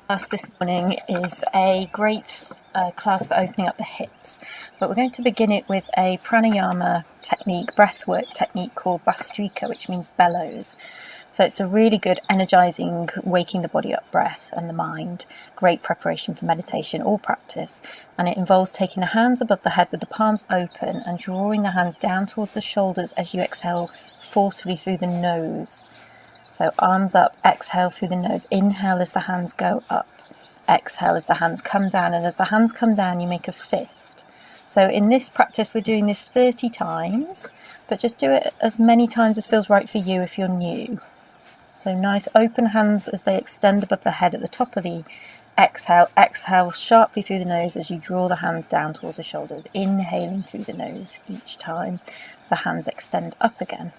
Class this morning is a great class for opening up the hips, but we're going to begin it with a pranayama technique, breathwork technique called Bhastrika, which means bellows. So it's a really good energizing, waking the body up breath and the mind, great preparation for meditation or practice, and it involves taking the hands above the head with the palms open and drawing the hands down towards the shoulders as you exhale forcefully through the nose. So arms up, exhale through the nose, inhale as the hands go up, exhale as the hands come down, and as the hands come down you make a fist. So in this practice we're doing this 30 times, but just do it as many times as feels right for you if you're new. So nice open hands as they extend above the head at the top of the exhale. Exhale sharply through the nose as you draw the hand down towards the shoulders, inhaling through the nose each time the hands extend up again.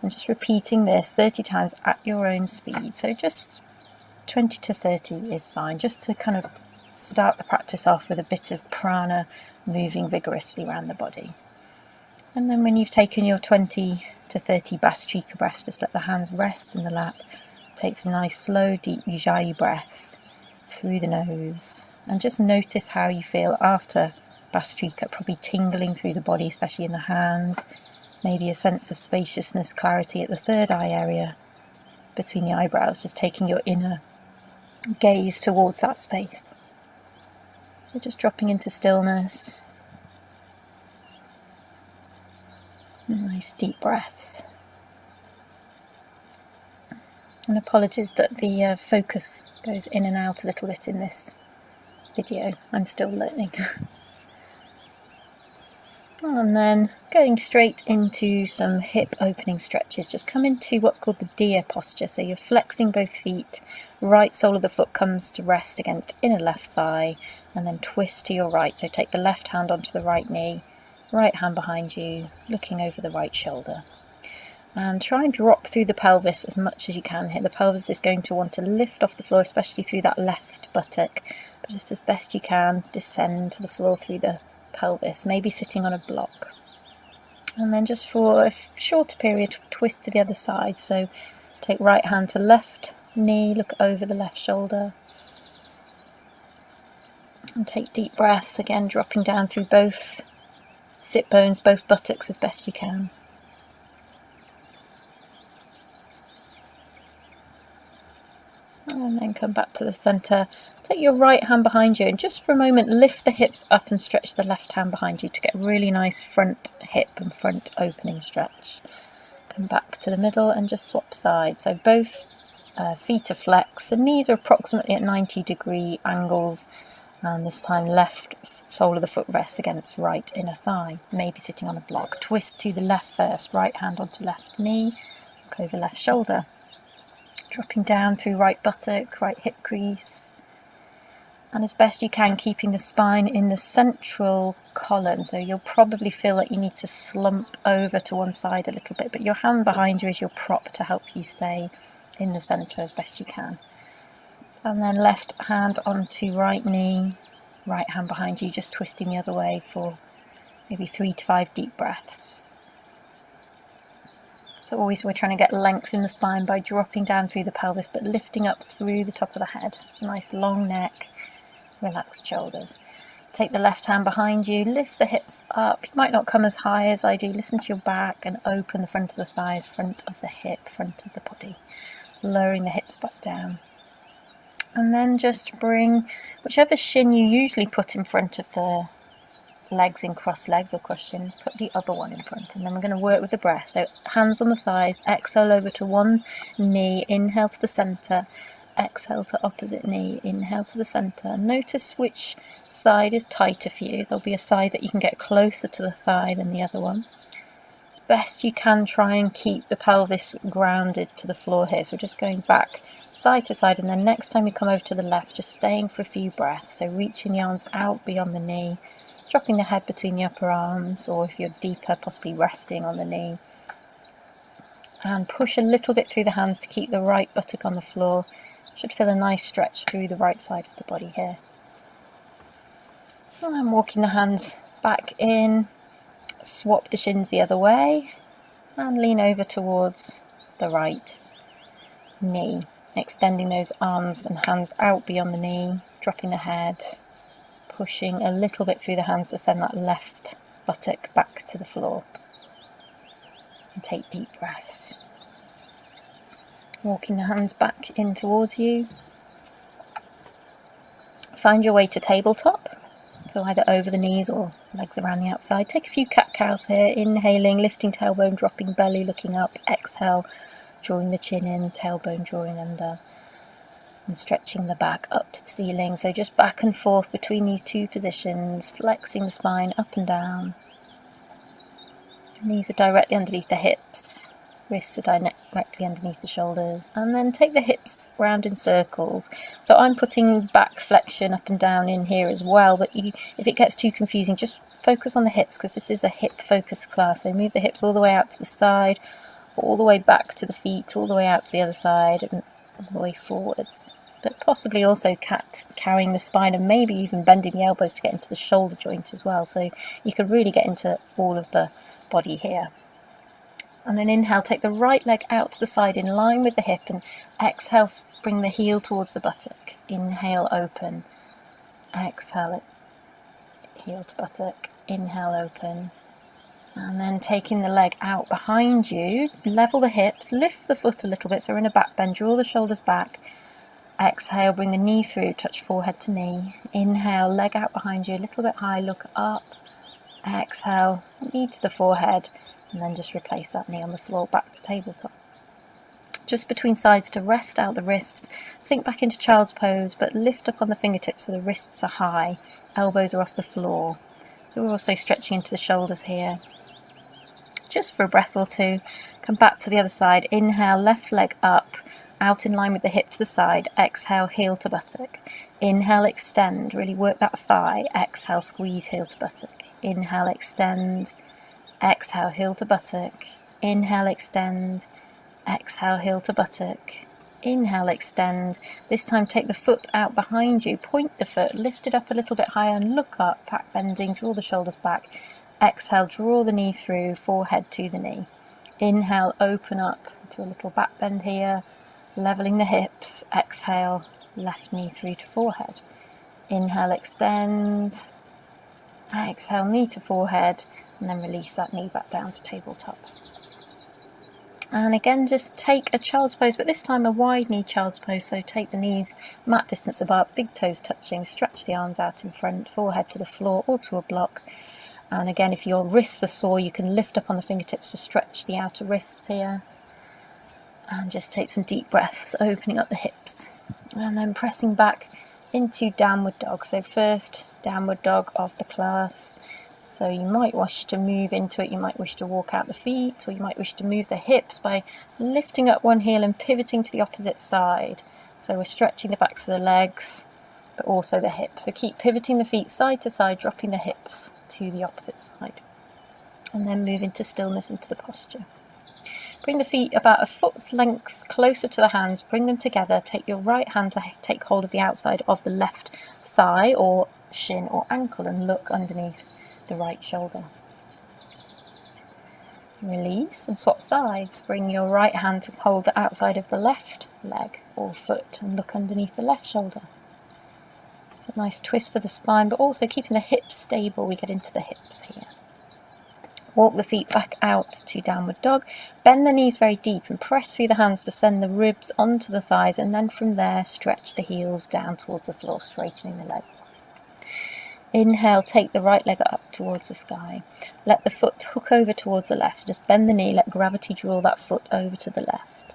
And just repeating this 30 times at your own speed. So just 20 to 30 is fine, just to kind of start the practice off with a bit of prana moving vigorously around the body. And then when you've taken your 20 to 30 Bhastrika breaths, just let the hands rest in the lap. Take some nice slow deep Ujjayi breaths through the nose. And just notice how you feel after Bhastrika, probably tingling through the body, especially in the hands. Maybe a sense of spaciousness, clarity at the third eye area between the eyebrows, just taking your inner gaze towards that space. You're just dropping into stillness. Nice deep breaths. And apologies that the focus goes in and out a little bit in this video. I'm still learning. And then going straight into some hip opening stretches. Just come into what's called the deer posture. So you're flexing both feet. Right sole of the foot comes to rest against inner left thigh, and then twist to your right. So take the left hand onto the right knee, right hand behind you, looking over the right shoulder. And try and drop through the pelvis as much as you can here. The pelvis is going to want to lift off the floor, especially through that left buttock. But just as best you can, descend to the floor through the pelvis, maybe sitting on a block. And then just for a shorter period, twist to the other side. So take right hand to left knee, look over the left shoulder. And take deep breaths, again dropping down through both sit bones, both buttocks as best you can. And then come back to the centre. Take your right hand behind you and just for a moment lift the hips up and stretch the left hand behind you to get a really nice front hip and front opening stretch. Come back to the middle and just swap sides. So both feet are flexed. The knees are approximately at 90-degree angles, and this time left sole of the foot rests against right inner thigh, maybe sitting on a block. Twist to the left first, right hand onto left knee, look over left shoulder. Dropping down through right buttock, right hip crease. And as best you can, keeping the spine in the central column. So you'll probably feel like you need to slump over to one side a little bit, but your hand behind you is your prop to help you stay in the centre as best you can. And then left hand onto right knee, right hand behind you, just twisting the other way for maybe 3 to 5 deep breaths. So always we're trying to get length in the spine by dropping down through the pelvis, but lifting up through the top of the head. So nice long neck, relaxed shoulders. Take the left hand behind you, lift the hips up. You might not come as high as I do. Listen to your back and open the front of the thighs, front of the hip, front of the body. Lowering the hips back down. And then just bring whichever shin you usually put in front of the legs in cross legs or cross shins, put the other one in front, and then we're going to work with the breath. So hands on the thighs, exhale over to one knee, inhale to the centre, exhale to opposite knee, inhale to the centre. Notice which side is tighter for you. There'll be a side that you can get closer to the thigh than the other one. As best you can, try and keep the pelvis grounded to the floor here. So we're just going back side to side, and then next time you come over to the left, just staying for a few breaths. So reaching the arms out beyond the knee, dropping the head between the upper arms, or if you're deeper, possibly resting on the knee. And push a little bit through the hands to keep the right buttock on the floor. Should feel a nice stretch through the right side of the body here. And I'm walking the hands back in, swap the shins the other way, and lean over towards the right knee. extending those arms and hands out beyond the knee, dropping the head, pushing a little bit through the hands to send that left buttock back to the floor. And take deep breaths. Walking the hands back in towards you. Find your way to tabletop, so either over the knees or legs around the outside. Take a few cat-cows here, inhaling, lifting tailbone, dropping belly, looking up, exhale, drawing the chin in, tailbone drawing under, and stretching the back up to the ceiling. So just back and forth between these two positions, flexing the spine up and down. Knees are directly underneath the hips, wrists are directly underneath the shoulders, and then take the hips round in circles. So I'm putting back flexion up and down in here as well, but if it gets too confusing, just focus on the hips, because this is a hip focused class. So move the hips all the way out to the side, all the way back to the feet, all the way out to the other side, and all the way forwards. But possibly also carrying the spine and maybe even bending the elbows to get into the shoulder joint as well. So you could really get into all of the body here. And then inhale, take the right leg out to the side in line with the hip, and exhale, bring the heel towards the buttock. Inhale, open. Exhale, heel to buttock. Inhale, open. And then taking the leg out behind you, level the hips, lift the foot a little bit, so we're in a back bend, draw the shoulders back. Exhale, bring the knee through, touch forehead to knee. Inhale, leg out behind you, a little bit high, look up. Exhale, knee to the forehead, and then just replace that knee on the floor, back to tabletop. Just between sides to rest out the wrists, sink back into child's pose, but lift up on the fingertips so the wrists are high, elbows are off the floor. So we're also stretching into the shoulders here. Just for a breath or two, come back to the other side. Inhale, left leg up, out in line with the hip to the side. Exhale, heel to buttock. Inhale, extend, really work that thigh. Exhale, squeeze heel to buttock. Inhale, extend. Exhale, heel to buttock. Inhale, extend. Exhale, heel to buttock. Inhale, extend. This time take the foot out behind you. Point the foot, lift it up a little bit higher and look up, back bending, draw the shoulders back. Exhale, draw the knee through, forehead to the knee. Inhale, open up to a little back bend here, leveling the hips. Exhale, left knee through to forehead. Inhale, extend. Exhale, knee to forehead, and then release that knee back down to tabletop. And again, just take a child's pose, but this time a wide knee child's pose. So take the knees mat distance apart, big toes touching, stretch the arms out in front, forehead to the floor or to a block. And again, if your wrists are sore, you can lift up on the fingertips to stretch the outer wrists here. And just take some deep breaths, opening up the hips. And then pressing back into downward dog. So first downward dog of the class. So you might wish to move into it, you might wish to walk out the feet, or you might wish to move the hips by lifting up one heel and pivoting to the opposite side. So we're stretching the backs of the legs, but also the hips. So keep pivoting the feet side to side, dropping the hips to the opposite side. And then move into stillness, into the posture. Bring the feet about a foot's length closer to the hands, bring them together. Take your right hand to take hold of the outside of the left thigh or shin or ankle and look underneath the right shoulder. Release and swap sides. Bring your right hand to hold the outside of the left leg or foot and look underneath the left shoulder. It's a nice twist for the spine, but also keeping the hips stable. We get into the hips here. Walk the feet back out to downward dog. Bend the knees very deep and press through the hands to send the ribs onto the thighs, and then from there stretch the heels down towards the floor, straightening the legs. Inhale, take the right leg up towards the sky. Let the foot hook over towards the left. Just bend the knee, let gravity draw that foot over to the left.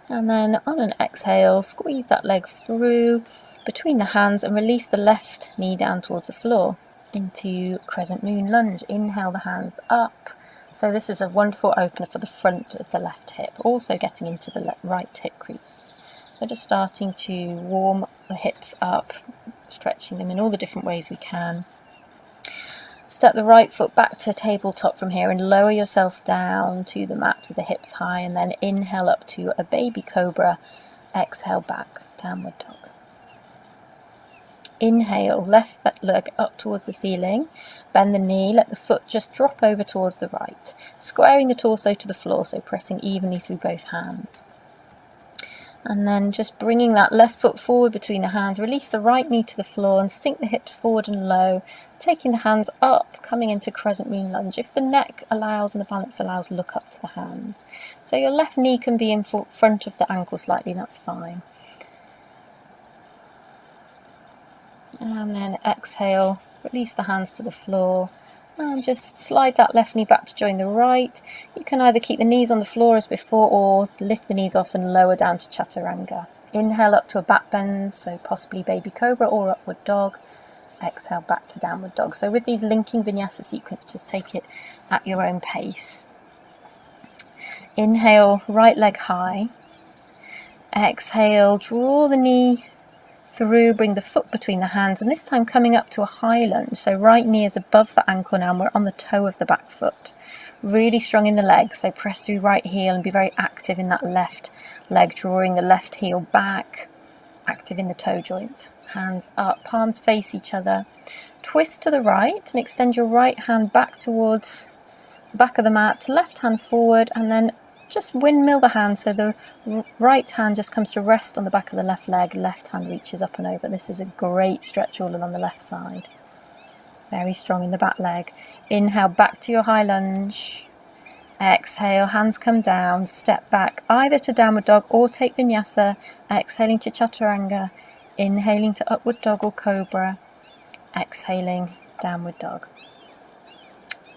And then on an exhale, squeeze that leg through between the hands and release the left knee down towards the floor into crescent moon lunge. Inhale the hands up. So this is a wonderful opener for the front of the left hip, also getting into the right hip crease. So just starting to warm the hips up, stretching them in all the different ways we can. Step the right foot back to tabletop from here and lower yourself down to the mat with the hips high, and then inhale up to a baby cobra. Exhale back, downward dog. Inhale, left leg up towards the ceiling. Bend the knee, let the foot just drop over towards the right. Squaring the torso to the floor, so pressing evenly through both hands. And then just bringing that left foot forward between the hands, release the right knee to the floor and sink the hips forward and low, taking the hands up, coming into crescent moon lunge. If the neck allows and the balance allows, look up to the hands. So your left knee can be in front of the ankle slightly, that's fine. And then exhale, release the hands to the floor. And just slide that left knee back to join the right. You can either keep the knees on the floor as before or lift the knees off and lower down to Chaturanga. Inhale up to a back bend, so possibly baby cobra or upward dog. Exhale back to downward dog. So with these linking vinyasa sequence, just take it at your own pace. Inhale, right leg high. Exhale, draw the knee through, bring the foot between the hands, and this time coming up to a high lunge. So right knee is above the ankle now, and we're on the toe of the back foot. Really strong in the legs, so press through right heel and be very active in that left leg, drawing the left heel back, active in the toe joint. Hands up, palms face each other. Twist to the right and extend your right hand back towards the back of the mat, left hand forward, and then just windmill the hand so the right hand just comes to rest on the back of the left leg, left hand reaches up and over. This is a great stretch all along the left side. Very strong in the back leg. Inhale back to your high lunge. Exhale, hands come down, step back either to downward dog or take vinyasa. Exhaling to chaturanga, inhaling to upward dog or cobra, exhaling downward dog.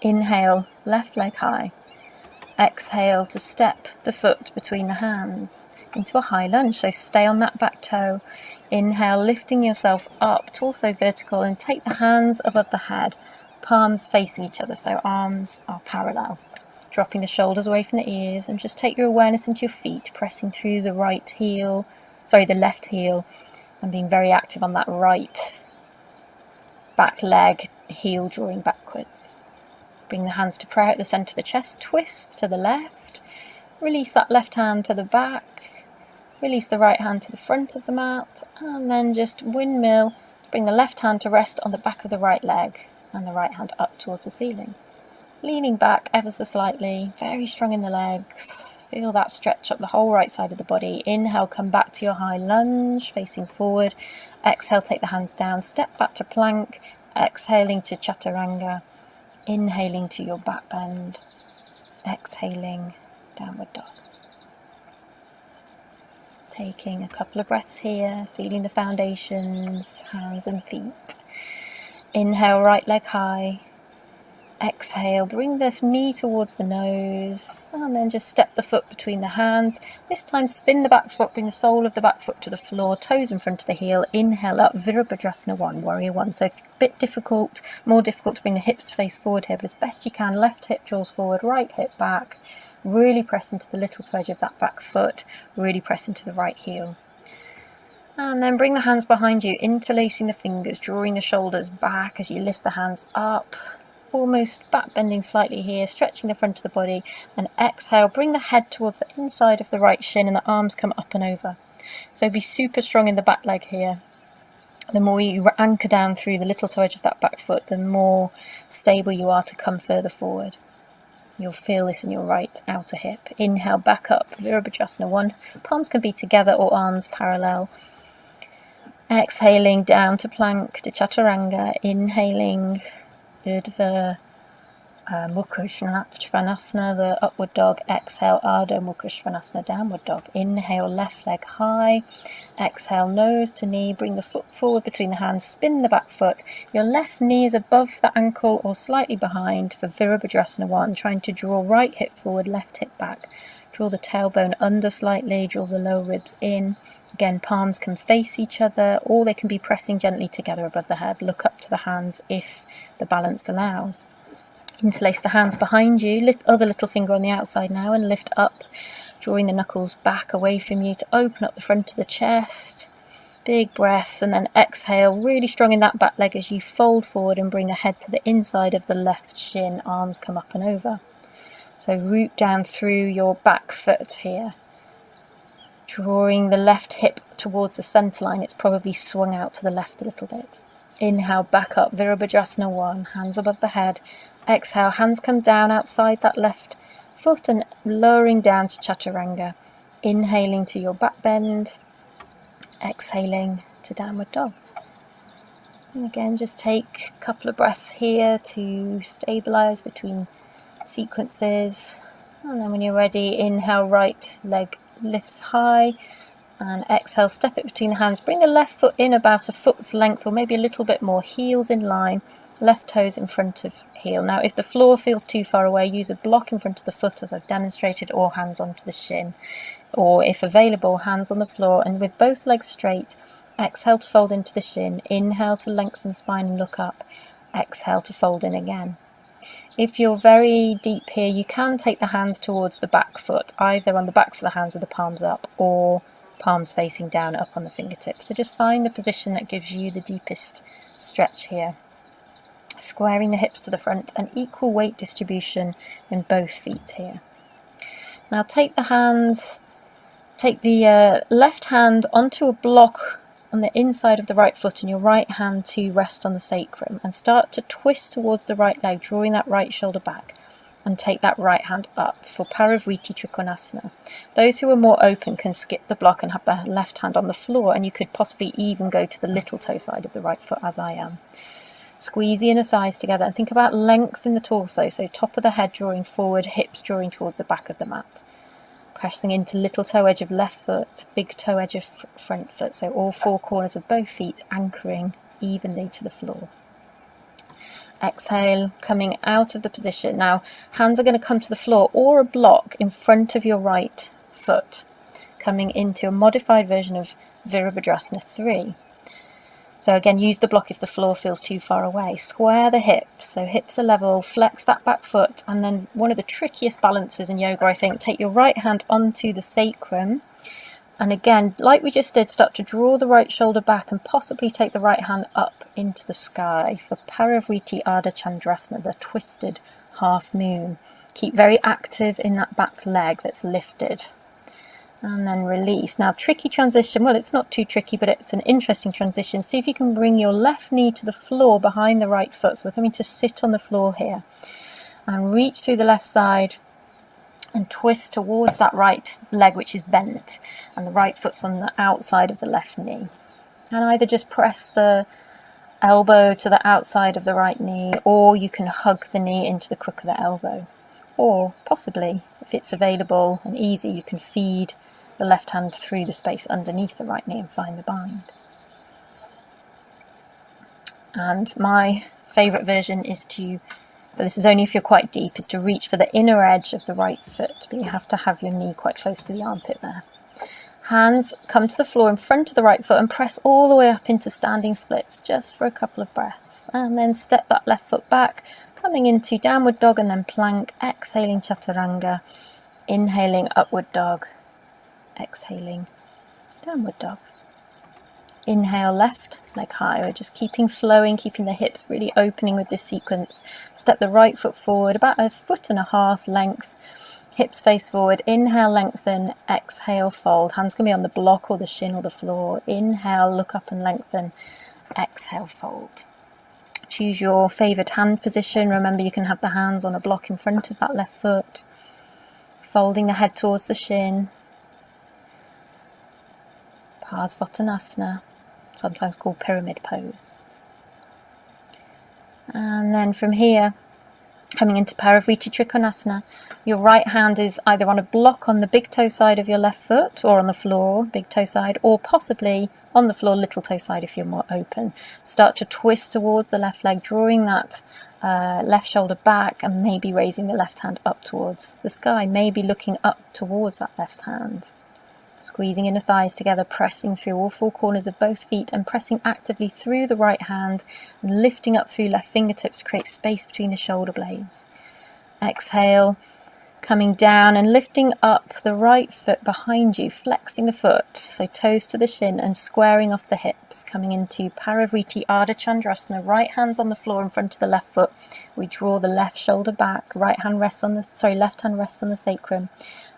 Inhale, left leg high. Exhale to step the foot between the hands into a high lunge, so stay on that back toe. Inhale, lifting yourself up, torso vertical, and take the hands above the head, palms facing each other, so arms are parallel. Dropping the shoulders away from the ears, and just take your awareness into your feet, pressing through the left heel, and being very active on that right back leg, heel drawing backwards. Bring the hands to prayer at the centre of the chest, twist to the left, release that left hand to the back, release the right hand to the front of the mat, and then just windmill, bring the left hand to rest on the back of the right leg, and the right hand up towards the ceiling. Leaning back ever so slightly, very strong in the legs, feel that stretch up the whole right side of the body. Inhale, come back to your high lunge, facing forward. Exhale, take the hands down, step back to plank, exhaling to chaturanga. Inhaling to your back bend, exhaling, downward dog. Taking a couple of breaths here, feeling the foundations, hands and feet. Inhale, right leg high. Exhale, bring the knee towards the nose, and then just step the foot between the hands. This time spin the back foot, bring the sole of the back foot to the floor, toes in front of the heel. Inhale up, Virabhadrasana 1, Warrior 1. So a bit difficult, more difficult to bring the hips to face forward here, but as best you can, left hip draws forward, right hip back. Really press into the little toe edge of that back foot, really press into the right heel. And then bring the hands behind you, interlacing the fingers, drawing the shoulders back as you lift the hands up. Almost back bending slightly here, stretching the front of the body, and exhale, bring the head towards the inside of the right shin and the arms come up and over. So be super strong in the back leg here. The more you anchor down through the little toe edge of that back foot, the more stable you are to come further forward. You'll feel this in your right outer hip. Inhale, back up, Virabhadrasana 1. Palms can be together or arms parallel. Exhaling down to plank, to chaturanga, inhaling Urdhva Mukha Svanasana, the upward dog. Exhale, Ardha Mukha Svanasana, downward dog. Inhale, left leg high. Exhale, nose to knee. Bring the foot forward between the hands. Spin the back foot. Your left knee is above the ankle or slightly behind for Virabhadrasana 1. Trying to draw right hip forward, left hip back. Draw the tailbone under slightly. Draw the lower ribs in. Again, palms can face each other, or they can be pressing gently together above the head. Look up to the hands if the balance allows. Interlace the hands behind you, lift other little finger on the outside now, and lift up, drawing the knuckles back away from you to open up the front of the chest. Big breaths, and then exhale, really strong in that back leg as you fold forward and bring the head to the inside of the left shin, arms come up and over. So root down through your back foot here. Drawing the left hip towards the centre line, it's probably swung out to the left a little bit. Inhale, back up, Virabhadrasana 1, hands above the head. Exhale, hands come down outside that left foot and lowering down to chaturanga. Inhaling to your back bend, exhaling to downward dog. And again, just take a couple of breaths here to stabilize between sequences. And then when you're ready, inhale, right leg lifts high, and exhale, step it between the hands. Bring the left foot in about a foot's length, or maybe a little bit more, heels in line, left toes in front of heel. Now, if the floor feels too far away, use a block in front of the foot as I've demonstrated, or hands onto the shin. Or if available, hands on the floor, and with both legs straight, exhale to fold into the shin, inhale to lengthen the spine and look up, exhale to fold in again. If you're very deep here, you can take the hands towards the back foot, either on the backs of the hands with the palms up, or palms facing down up on the fingertips. So just find the position that gives you the deepest stretch here. Squaring the hips to the front, and equal weight distribution in both feet here. Now take the left hand onto a block on the inside of the right foot, and your right hand to rest on the sacrum, and start to twist towards the right leg, drawing that right shoulder back, and take that right hand up for Parivriti Trikonasana. Those who are more open can skip the block and have the left hand on the floor, and you could possibly even go to the little toe side of the right foot, as I am. Squeeze the inner thighs together and think about length in the torso, so top of the head drawing forward, hips drawing towards the back of the mat. Pressing into little toe edge of left foot, big toe edge of front foot, so all four corners of both feet anchoring evenly to the floor. Exhale, coming out of the position. Now, hands are going to come to the floor or a block in front of your right foot, coming into a modified version of Virabhadrasana 3. So again, use the block if the floor feels too far away. Square the hips, so hips are level, flex that back foot, and then one of the trickiest balances in yoga, I think, take your right hand onto the sacrum, and again, like we just did, start to draw the right shoulder back and possibly take the right hand up into the sky for Parivriti Ardha Chandrasana, the twisted half moon. Keep very active in that back leg that's lifted. And then release. Now, tricky transition. Well, it's not too tricky, but it's an interesting transition. See if you can bring your left knee to the floor behind the right foot. So we're coming to sit on the floor here. And reach through the left side and twist towards that right leg, which is bent. And the right foot's on the outside of the left knee. And either just press the elbow to the outside of the right knee, or you can hug the knee into the crook of the elbow. Or possibly, if it's available and easy, you can feed the left hand through the space underneath the right knee and find the bind. And my favourite version is to, but this is only if you're quite deep, is to reach for the inner edge of the right foot, but you have to have your knee quite close to the armpit there. Hands come to the floor in front of the right foot and press all the way up into standing splits just for a couple of breaths. And then step that left foot back, coming into downward dog and then plank, exhaling chaturanga, inhaling upward dog, exhaling downward dog. Inhale left leg high. We're just keeping flowing, keeping the hips really opening with this sequence. Step the right foot forward about 1.5 foot length. Hips face forward. Inhale, lengthen. Exhale, fold. Hands can be on the block or the shin or the floor. Inhale, look up and lengthen. Exhale, fold. Choose your favoured hand position. Remember, you can have the hands on a block in front of that left foot. Folding the head towards the shin. Parsvottanasana, sometimes called pyramid pose. And then from here, coming into Parivriti Trikonasana, your right hand is either on a block on the big toe side of your left foot, or on the floor, big toe side, or possibly on the floor, little toe side if you're more open. Start to twist towards the left leg, drawing that left shoulder back, and maybe raising the left hand up towards the sky, maybe looking up towards that left hand. Squeezing inner thighs together, pressing through all four corners of both feet and pressing actively through the right hand and lifting up through left fingertips to create space between the shoulder blades. Exhale, coming down and lifting up the right foot behind you, flexing the foot, so toes to the shin and squaring off the hips, coming into Parivriti Ardha Chandrasana, right hands on the floor in front of the left foot. We draw the left shoulder back, left hand rests on the sacrum.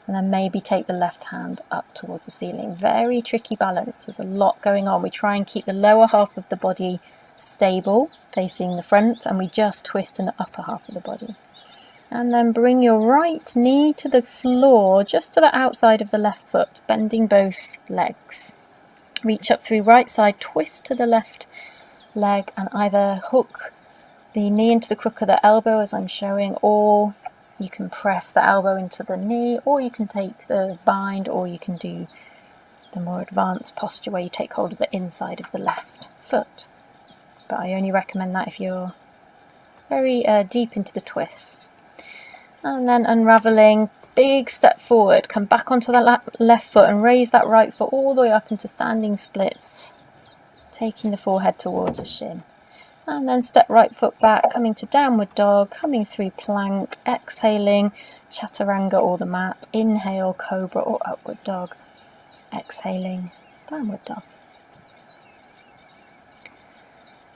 And then maybe take the left hand up towards the ceiling. Very tricky balance. There's a lot going on. We try and keep the lower half of the body stable, facing the front, and we just twist in the upper half of the body. And then bring your right knee to the floor, just to the outside of the left foot, bending both legs. Reach up through right side, twist to the left leg, and either hook the knee into the crook of the elbow as I'm showing, or you can press the elbow into the knee, or you can take the bind, or you can do the more advanced posture where you take hold of the inside of the left foot. But I only recommend that if you're very deep into the twist. And then unraveling, big step forward, come back onto that left foot and raise that right foot all the way up into standing splits, taking the forehead towards the shin. And then step right foot back, coming to downward dog, coming through plank, exhaling chaturanga or the mat, inhale cobra or upward dog, exhaling downward dog.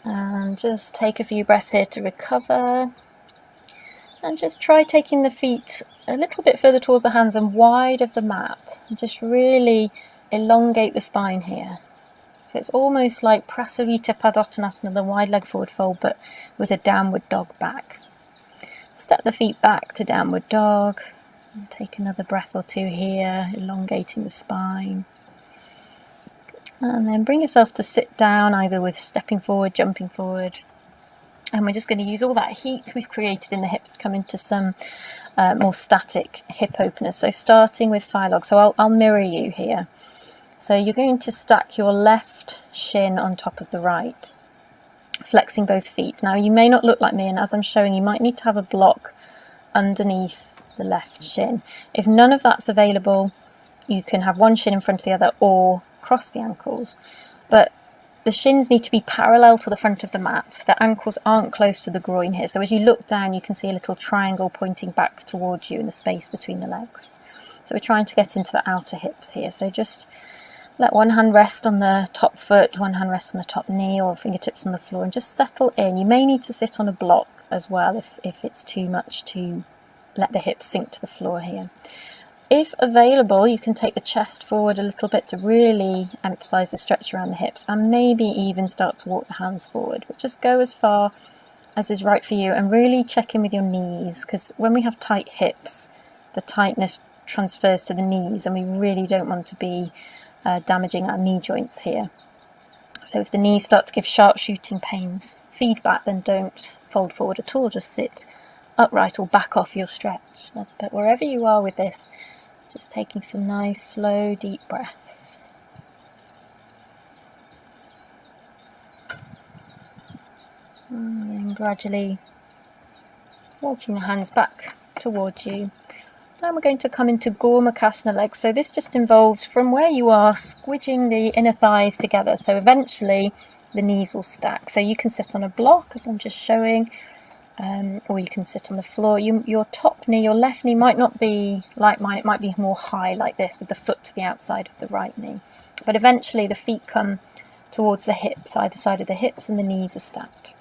And just take a few breaths here to recover. And just try taking the feet a little bit further towards the hands and wide of the mat. And just really elongate the spine here. So it's almost like Prasarita Padottanasana, the wide leg forward fold, but with a downward dog back. Step the feet back to downward dog. And take another breath or two here, elongating the spine. And then bring yourself to sit down, either with stepping forward, jumping forward. And we're just going to use all that heat we've created in the hips to come into some more static hip openers. So starting with fire log. So I'll mirror you here. So you're going to stack your left shin on top of the right, flexing both feet. Now you may not look like me, and as I'm showing, you might need to have a block underneath the left shin. If none of that's available, you can have one shin in front of the other or cross the ankles. But the shins need to be parallel to the front of the mat. The ankles aren't close to the groin here. So as you look down, you can see a little triangle pointing back towards you in the space between the legs. So we're trying to get into the outer hips here. So just let one hand rest on the top foot, one hand rest on the top knee, or fingertips on the floor, and just settle in. You may need to sit on a block as well if it's too much to let the hips sink to the floor here. If available, you can take the chest forward a little bit to really emphasize the stretch around the hips, and maybe even start to walk the hands forward, but just go as far as is right for you, and really check in with your knees, because when we have tight hips, the tightness transfers to the knees, and we really don't want to be damaging our knee joints here. So if the knees start to give sharp shooting pains feedback, then don't fold forward at all, just sit upright or back off your stretch. But wherever you are with this, just taking some nice, slow, deep breaths. And then gradually walking the hands back towards you. Now we're going to come into Gormukhasana legs. So this just involves, from where you are, squidging the inner thighs together. So eventually the knees will stack. So you can sit on a block, as I'm just showing, or you can sit on the floor. Your top knee, your left knee, might not be like mine. It might be more high like this, with the foot to the outside of the right knee. But eventually the feet come towards the hips, either side of the hips, and the knees are stacked.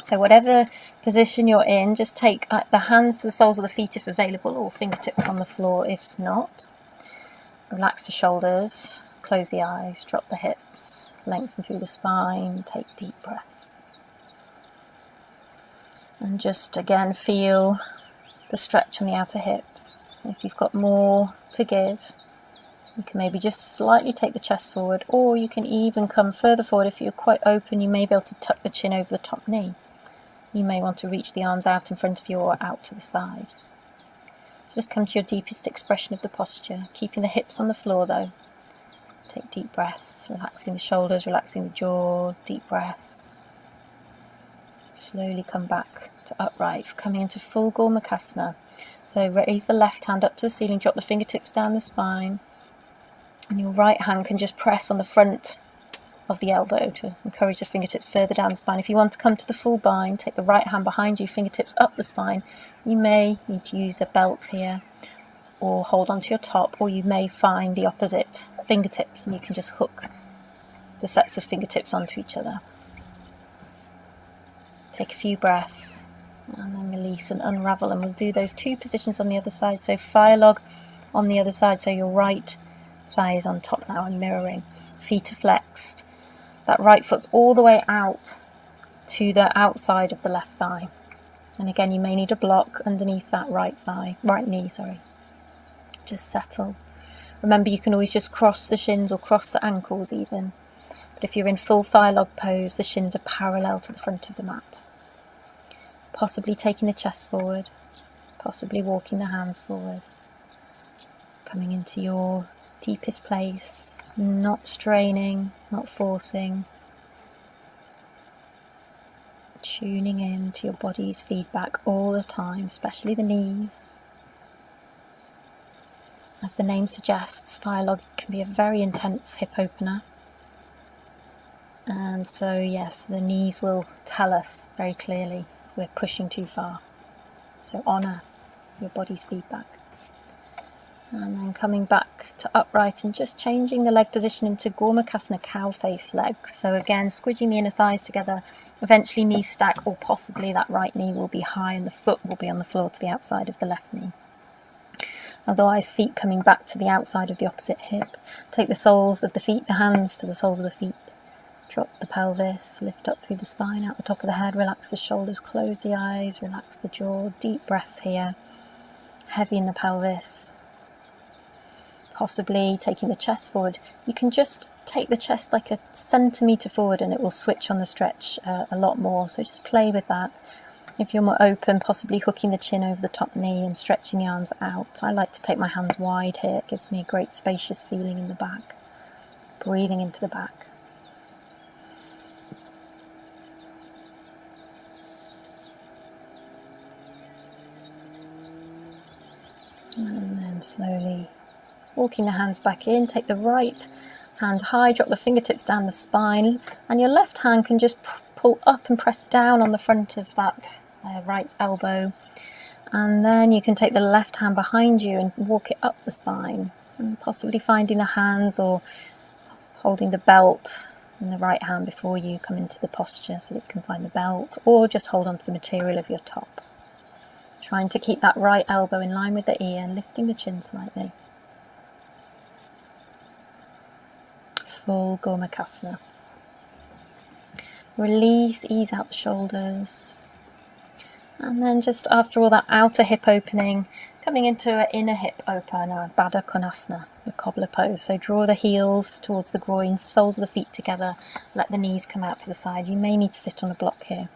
So whatever position you're in, just take the hands to the soles of the feet if available, or fingertips on the floor if not. Relax the shoulders, close the eyes, drop the hips, lengthen through the spine, take deep breaths. And just again feel the stretch on the outer hips. If you've got more to give, you can maybe just slightly take the chest forward, or you can even come further forward. If you're quite open, you may be able to tuck the chin over the top knee. You may want to reach the arms out in front of you or out to the side. So just come to your deepest expression of the posture, keeping the hips on the floor though. Take deep breaths, relaxing the shoulders, relaxing the jaw, deep breaths. Slowly come back to upright, coming into full Gormukhasana. So raise the left hand up to the ceiling, drop the fingertips down the spine, and your right hand can just press on the front of the elbow to encourage the fingertips further down the spine. If you want to come to the full bind, take the right hand behind you, fingertips up the spine. You may need to use a belt here, or hold onto your top, or you may find the opposite fingertips and you can just hook the sets of fingertips onto each other. Take a few breaths and then release and unravel, and we'll do those two positions on the other side. So fire log on the other side, so your right thigh is on top now and mirroring. Feet are flexed. That right foot's all the way out to the outside of the left thigh. And again, you may need a block underneath that right knee, sorry. Just settle. Remember, you can always just cross the shins or cross the ankles even. But if you're in full fire log pose, the shins are parallel to the front of the mat. Possibly taking the chest forward, possibly walking the hands forward. Coming into your deepest place, not straining, not forcing. Tuning in to your body's feedback all the time, especially the knees. As the name suggests, fire log can be a very intense hip opener. And so yes, the knees will tell us very clearly if we're pushing too far. So honour your body's feedback. And then coming back to upright and just changing the leg position into Gormukhasana cow face legs. So again, squidging the inner thighs together, eventually knees stack, or possibly that right knee will be high and the foot will be on the floor to the outside of the left knee. Otherwise, feet coming back to the outside of the opposite hip. Take the soles of the feet, the hands to the soles of the feet. Drop the pelvis, lift up through the spine, out the top of the head, relax the shoulders, close the eyes, relax the jaw. Deep breaths here. Heavy in the pelvis. Possibly taking the chest forward. You can just take the chest like a centimetre forward and it will switch on the stretch a lot more. So just play with that. If you're more open, possibly hooking the chin over the top knee and stretching the arms out. I like to take my hands wide here. It gives me a great spacious feeling in the back. Breathing into the back. And then slowly walking the hands back in. Take the right hand high, drop the fingertips down the spine, and your left hand can just pull up and press down on the front of that right elbow. And then you can take the left hand behind you and walk it up the spine, and possibly finding the hands or holding the belt in the right hand before you come into the posture so that you can find the belt, or just hold on to the material of your top. Trying to keep that right elbow in line with the ear and lifting the chin slightly. Full Gormukhasana. Release, ease out the shoulders. And then just after all that outer hip opening, coming into an inner hip opener, Baddha Konasana, the cobbler pose. So draw the heels towards the groin, soles of the feet together, let the knees come out to the side. You may need to sit on a block here.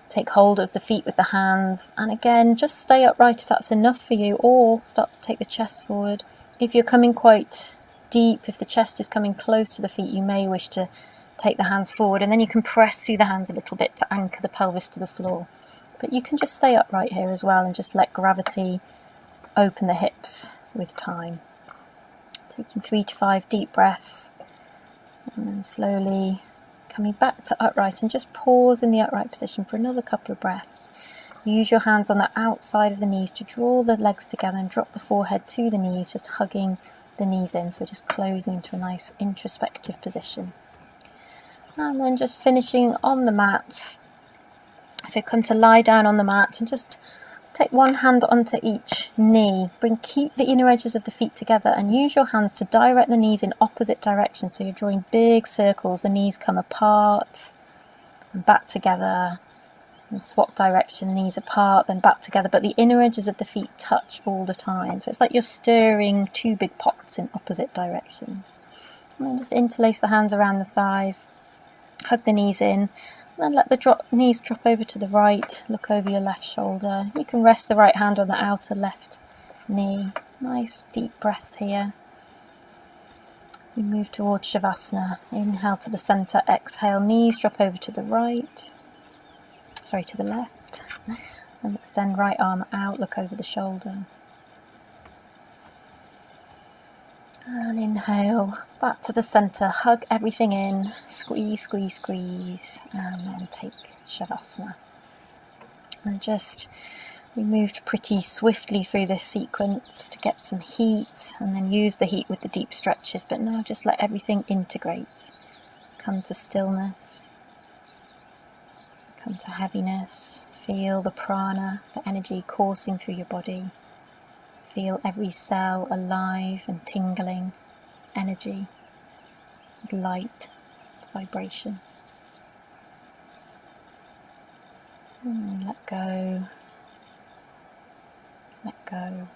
Take hold of the feet with the hands, and again, just stay upright if that's enough for you, or start to take the chest forward. If you're coming quite deep, if the chest is coming close to the feet, you may wish to take the hands forward, and then you can press through the hands a little bit to anchor the pelvis to the floor. But you can just stay upright here as well and just let gravity open the hips with time. Taking 3 to 5 deep breaths, and then slowly coming back to upright, and just pause in the upright position for another couple of breaths. Use your hands on the outside of the knees to draw the legs together and drop the forehead to the knees, just hugging the knees in, so we're just closing into a nice introspective position. And then just finishing on the mat. So come to lie down on the mat and just take one hand onto each knee. Keep the inner edges of the feet together and use your hands to direct the knees in opposite directions. So you're drawing big circles. The knees come apart and back together. And swap direction, knees apart, then back together. But the inner edges of the feet touch all the time. So it's like you're stirring 2 big pots in opposite directions. And then just interlace the hands around the thighs. Hug the knees in. Then let the knees drop over to the right, look over your left shoulder. You can rest the right hand on the outer left knee. Nice deep breaths here. We move towards Shavasana. Inhale to the centre, exhale, knees drop over to the to the left. And extend right arm out, look over the shoulder. And inhale, back to the centre, hug everything in, squeeze, squeeze, squeeze, and then take Shavasana. And we moved pretty swiftly through this sequence to get some heat, and then use the heat with the deep stretches, but now just let everything integrate. Come to stillness, come to heaviness, feel the prana, the energy coursing through your body. Feel every cell alive and tingling, energy, light, vibration. Let go. Let go.